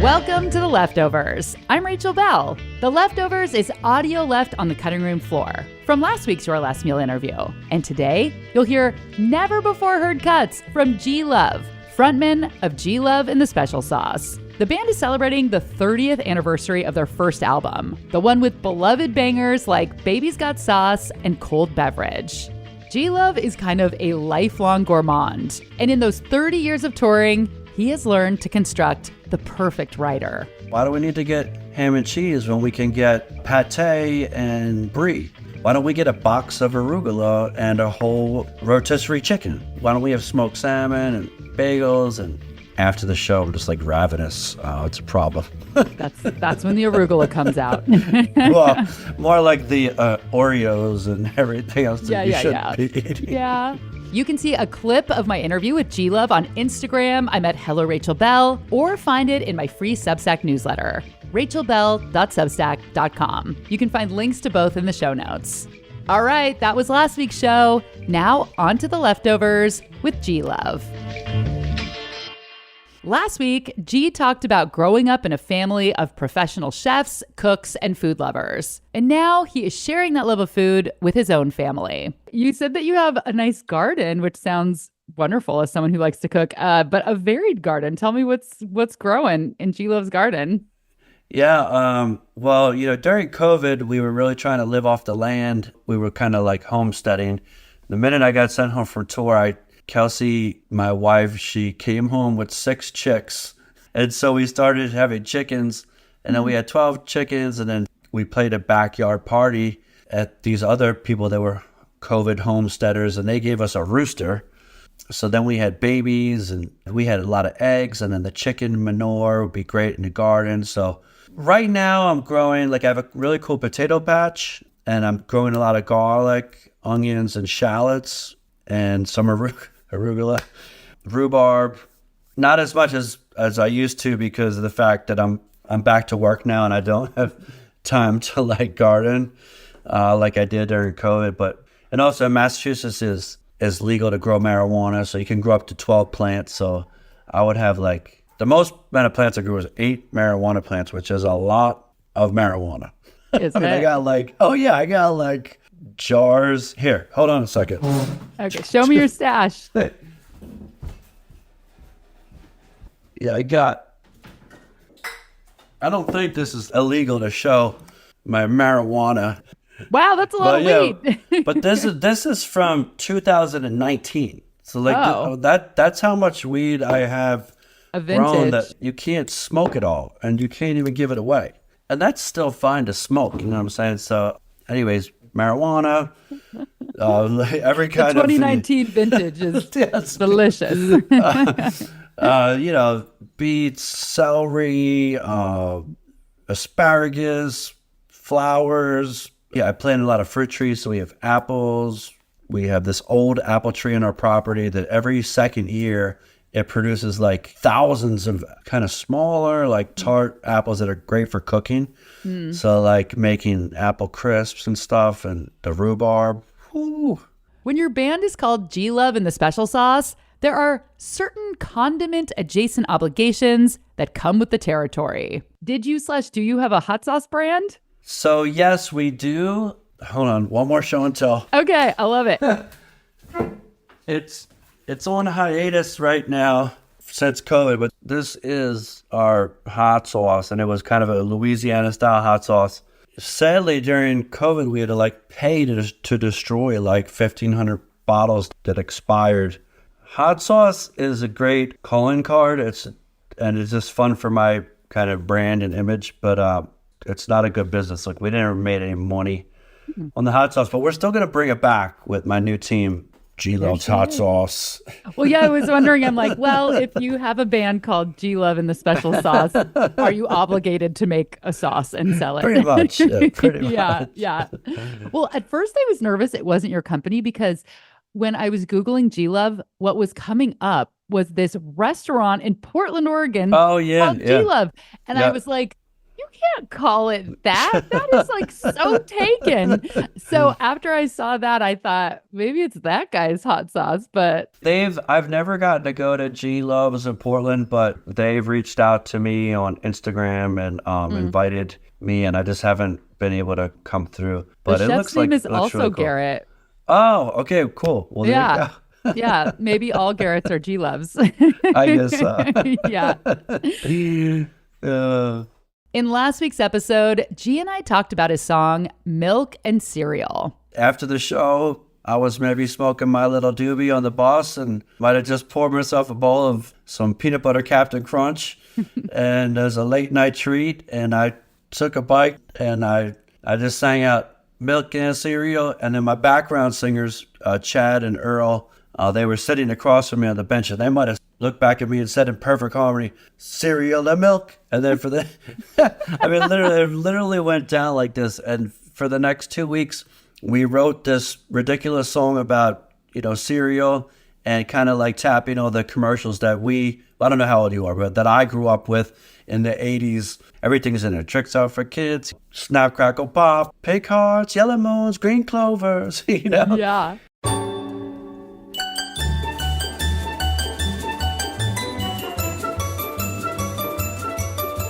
Welcome to The Leftovers. I'm Rachel Bell. The Leftovers is audio left on the cutting room floor from last week's Your Last Meal interview. And today, you'll hear never-before-heard cuts from G-Love, frontman of G-Love and the Special Sauce. The band is celebrating the 30th anniversary of their first album, the one with beloved bangers like Baby's Got Sauce and Cold Beverage. G-Love is kind of a lifelong gourmand, and in those 30 years of touring, he has learned to construct the perfect writer. Why do we need to get ham and cheese when we can get pate and brie? Why don't we get a box of arugula and a whole rotisserie chicken? Why don't we have smoked salmon and bagels? And after the show, I'm just like ravenous. It's a problem. That's when the arugula comes out. Well, more like the Oreos and everything else that you shouldn't be eating. Yeah. You can see a clip of my interview with G-Love on Instagram. I'm at Hello Rachel Bell, or find it in my free Substack newsletter, rachelbell.substack.com. You can find links to both in the show notes. All right, that was last week's show. Now on to The Leftovers with G-Love. Last week, G talked about growing up in a family of professional chefs, cooks, and food lovers. And now he is sharing that love of food with his own family. You said that you have a nice garden, which sounds wonderful as someone who likes to cook, but a varied garden. Tell me what's growing in G-Love's garden. Yeah, well, during COVID, we were really trying to live off the land. We were kind of like homesteading. The minute I got sent home from tour, Kelsey, my wife, she came home with 6 chicks. And so we started having chickens, and then we had 12 chickens, and then we played a backyard party at these other people that were COVID homesteaders, and they gave us a rooster. So then we had babies, and we had a lot of eggs, and then the chicken manure would be great in the garden. So right now I'm growing, I have a really cool potato patch, and I'm growing a lot of garlic, onions, and shallots, and some arugula, rhubarb. Not as much as I used to because of the fact that I'm back to work now and I don't have time to garden like I did during COVID. And also Massachusetts is legal to grow marijuana, so you can grow up to 12 plants. So I would have the most amount of plants I grew was 8 marijuana plants, which is a lot of marijuana. I got jars. Here, hold on a second. Okay, show me your stash. Yeah, I don't think this is illegal to show my marijuana. Wow, that's a lot of weed. But this is from 2019. So that's how much weed I have grown that you can't smoke it all and you can't even give it away. And that's still fine to smoke, you know what I'm saying? So anyways, marijuana, every kind the 2019 vintage is delicious. Beets, celery, asparagus, flowers. Yeah, I planted a lot of fruit trees. So we have apples. We have this old apple tree on our property that every second year it produces thousands of kind of smaller, tart apples that are great for cooking. So making apple crisps and stuff, and the rhubarb. Woo. When your band is called G-Love and the Special Sauce, there are certain condiment adjacent obligations that come with the territory. Did you/do you have a hot sauce brand? So yes, we do. Hold on, one more show and tell. Okay, I love it. It's on hiatus right now since COVID, but this is our hot sauce, and it was kind of a Louisiana-style hot sauce. Sadly, during COVID, we had to pay to destroy 1,500 bottles that expired. Hot sauce is a great calling card. It's just fun for my kind of brand and image, but it's not a good business. We never made any money on the hot sauce, but we're still going to bring it back with my new team. G-Love's hot sauce. Well, yeah, I was wondering, I'm if you have a band called G-Love and the Special Sauce, are you obligated to make a sauce and sell it? Pretty much. Yeah, Yeah. Well, at first I was nervous it wasn't your company because when I was Googling G-Love, what was coming up was this restaurant in Portland, Oregon called G-Love. And I was like, You can't call it that. That is like so taken. So after I saw that, I thought maybe it's that guy's hot sauce, but I've never gotten to go to G Loves in Portland, but they've reached out to me on Instagram and invited me, and I just haven't been able to come through. But the it chef's looks name like is it looks also really cool. Garrett. Oh, okay, cool. Well, there Yeah. you go. Yeah. Maybe all Garretts are G Loves. I guess so. Yeah. Uh, In last week's episode, G and I talked about his song Milk and Cereal. After the show, I was maybe smoking my little doobie on the bus and might have just poured myself a bowl of some peanut butter Captain Crunch and as a late night treat. And I took a bite and I just sang out milk and cereal. And then my background singers, Chad and Earl, they were sitting across from me on the bench, and they might have looked back at me and said in perfect harmony, cereal and milk. And then for the, I mean, literally went down like this. And for the next 2 weeks, we wrote this ridiculous song about, cereal and kind of like tapping all the commercials that I don't know how old you are, but that I grew up with in the 80s. Everything's in there. Tricks Out for Kids, Snap, Crackle, Pop, Pig Hearts, Yellow Moons, Green Clovers, Yeah.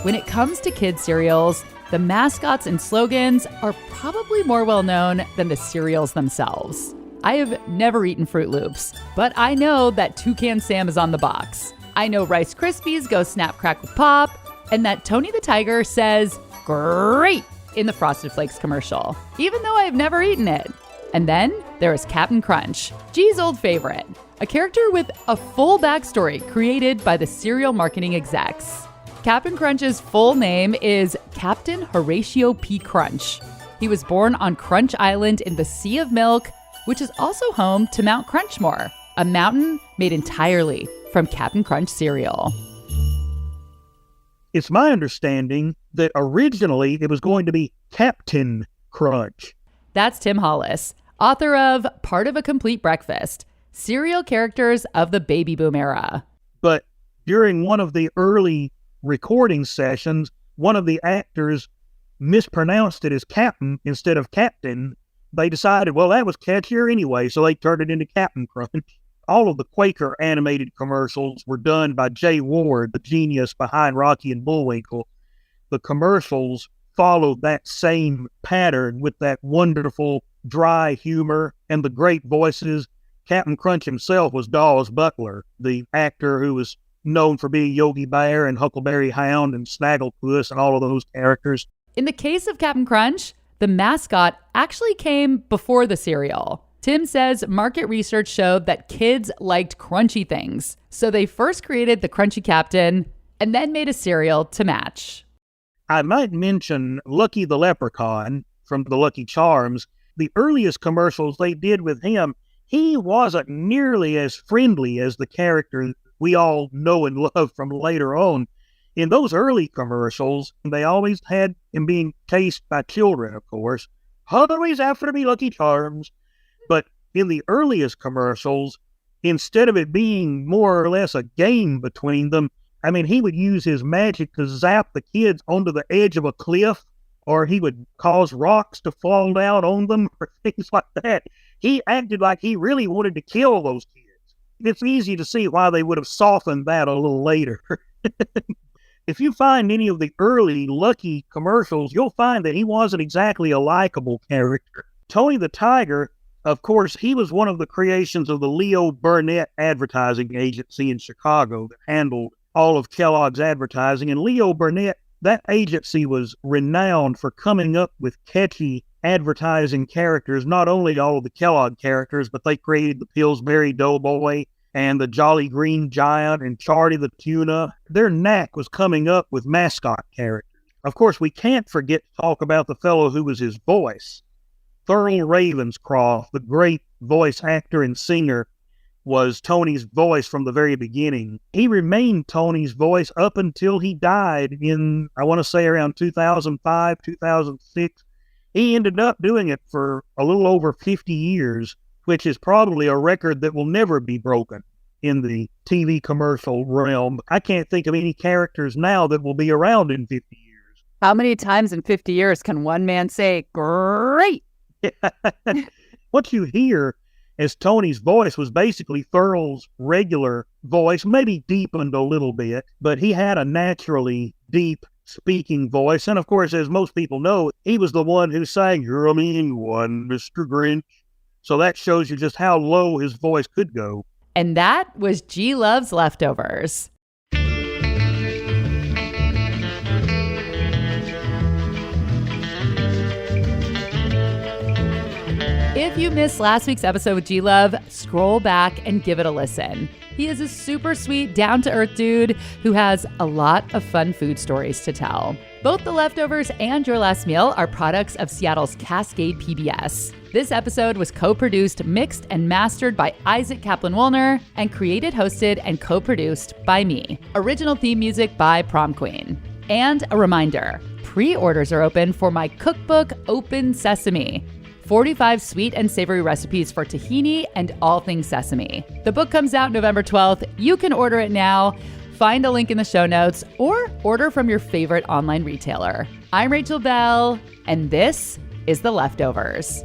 When it comes to kids' cereals, the mascots and slogans are probably more well known than the cereals themselves. I have never eaten Fruit Loops, but I know that Toucan Sam is on the box. I know Rice Krispies go Snap, Crackle, Pop, and that Tony the Tiger says, "Great," in the Frosted Flakes commercial, even though I have never eaten it. And then there is Captain Crunch, G's old favorite, a character with a full backstory created by the cereal marketing execs. Captain Crunch's full name is Captain Horatio P. Crunch. He was born on Crunch Island in the Sea of Milk, which is also home to Mount Crunchmore, a mountain made entirely from Captain Crunch cereal. It's my understanding that originally it was going to be Captain Crunch. That's Tim Hollis, author of Part of a Complete Breakfast, Cereal Characters of the Baby Boom Era. But during one of the early recording sessions, one of the actors mispronounced it as Captain instead of Captain. They decided, well, that was catchier anyway, so they turned it into Captain Crunch. All of the Quaker animated commercials were done by Jay Ward, the genius behind Rocky and Bullwinkle. The commercials followed that same pattern with that wonderful dry humor and the great voices. Captain Crunch himself was Dawes Butler, the actor who was known for being Yogi Bear and Huckleberry Hound and Snagglepuss and all of those characters. In the case of Captain Crunch, the mascot actually came before the cereal. Tim says market research showed that kids liked crunchy things, so they first created the Crunchy Captain and then made a cereal to match. I might mention Lucky the Leprechaun from the Lucky Charms. The earliest commercials they did with him, he wasn't nearly as friendly as the character we all know and love from later on. In those early commercials, they always had him being chased by children, of course. Always after me, Lucky Charms. But in the earliest commercials, instead of it being more or less a game between them, I mean, he would use his magic to zap the kids onto the edge of a cliff, or he would cause rocks to fall down on them, or things like that. He acted like he really wanted to kill those kids. It's easy to see why they would have softened that a little later. If you find any of the early Lucky commercials, you'll find that he wasn't exactly a likable character. Tony the Tiger, of course, he was one of the creations of the Leo Burnett advertising agency in Chicago that handled all of Kellogg's advertising. And Leo Burnett, that agency was renowned for coming up with catchy advertising characters, not only all of the Kellogg characters, but they created the Pillsbury Doughboy and the Jolly Green Giant and Charlie the Tuna. Their knack was coming up with mascot characters. Of course, we can't forget to talk about the fellow who was his voice. Thurl Ravenscroft, the great voice actor and singer, was Tony's voice from the very beginning. He remained Tony's voice up until he died in, I want to say, around 2005, 2006. He ended up doing it for a little over 50 years, which is probably a record that will never be broken in the TV commercial realm. I can't think of any characters now that will be around in 50 years. How many times in 50 years can one man say, great? What you hear as Tony's voice was basically Thurl's regular voice, maybe deepened a little bit, but he had a naturally deep speaking voice. And of course, as most people know, he was the one who sang, "You're a mean one, Mr. Grinch." So that shows you just how low his voice could go. And that was G Love's Leftovers. If you missed last week's episode with G Love, scroll back and give it a listen. He is a super sweet, down-to-earth dude who has a lot of fun food stories to tell. Both The Leftovers and Your Last Meal are products of Seattle's Cascade PBS. This episode was co-produced, mixed, and mastered by Isaac Kaplan-Woolner and created, hosted, and co-produced by me. Original theme music by Prom Queen. And a reminder, pre-orders are open for my cookbook, Open Sesame. 45 sweet and savory recipes for tahini and all things sesame. The book comes out November 12th. You can order it now. Find a link in the show notes or order from your favorite online retailer. I'm Rachel Bell, and this is The Leftovers.